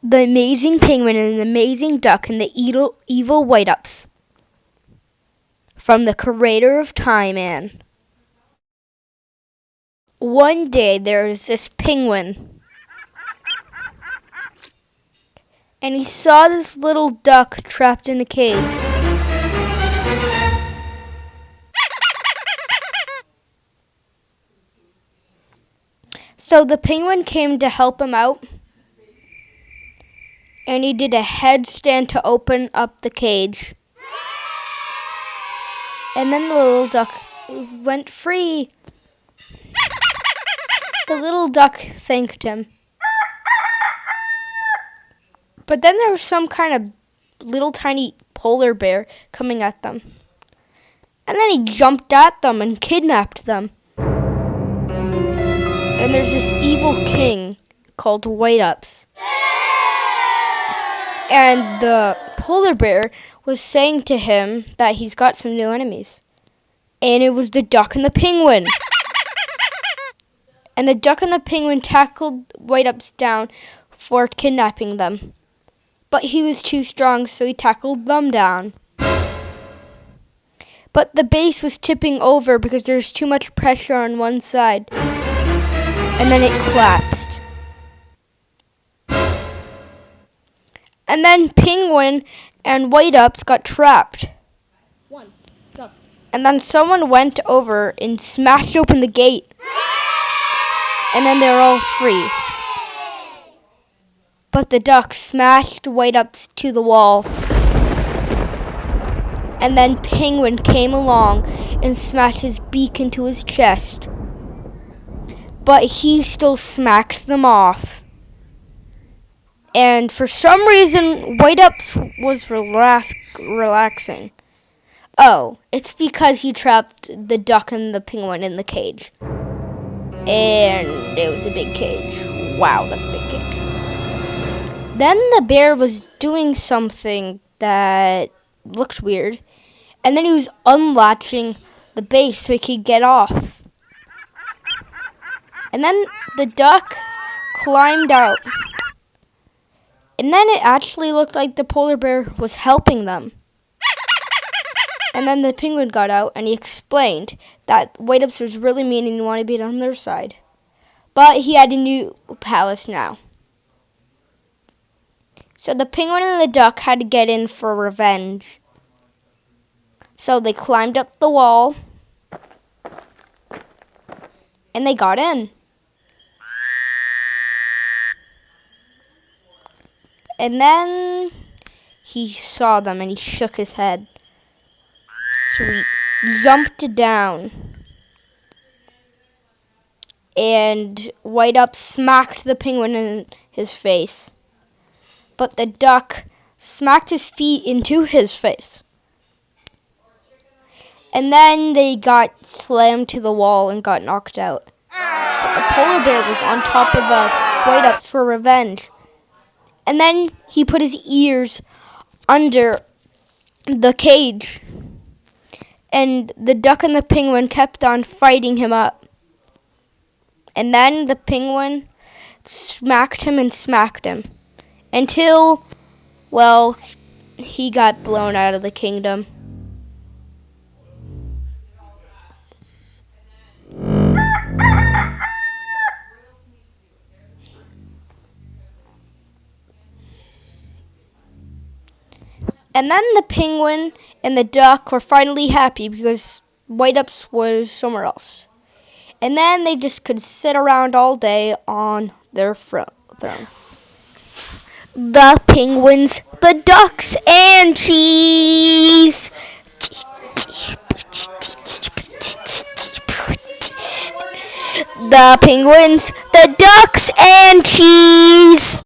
The Amazing Penguin and the Amazing Duck and the Evil White-Ups. From the creator of Time Man. One day there was this penguin, and he saw this little duck trapped in a cage. So the penguin came to help him out, and he did a headstand to open up the cage. And then the little duck went free. The little duck thanked him. But then there was some kind of little tiny polar bear coming at them. And then he jumped at them and kidnapped them. And there's this evil king called White-Ups. And the polar bear was saying to him that he's got some new enemies. And it was the duck and the penguin. And the duck and the penguin tackled White-Ups down for kidnapping them. But he was too strong, so he tackled them down. But the base was tipping over because there was too much pressure on one side. And then it collapsed. And then Penguin and White-Ups got trapped. And then someone went over and smashed open the gate. And then they're all free. But the duck smashed White-Ups to the wall. And then Penguin came along and smashed his beak into his chest. But he still smacked them off. And for some reason, White-Ups was relaxing. Oh, it's because he trapped the duck and the penguin in the cage. And it was a big cage. Wow, that's a big cage. Then the bear was doing something that looked weird. And then he was unlatching the base so he could get off. And then the duck climbed out. And then it actually looked like the polar bear was helping them. And then the penguin got out and he explained that White-Ups was really mean and he wanted to be on their side. But he had a new palace now. So the penguin and the duck had to get in for revenge. So they climbed up the wall. And they got in. And then he saw them and he shook his head. So he jumped down. And White-Ups smacked the penguin in his face. But the duck smacked his feet into his face. And then they got slammed to the wall and got knocked out. But the polar bear was on top of the White-Ups for revenge. And then he put his ears under the cage. And the duck and the penguin kept on fighting him up. And then the penguin smacked him and smacked him. Until, well, he got blown out of the kingdom. And then the penguin and the duck were finally happy because White-Ups was somewhere else. And then they just could sit around all day on their throne. The penguins, the ducks, and cheese. The penguins, the ducks, and cheese.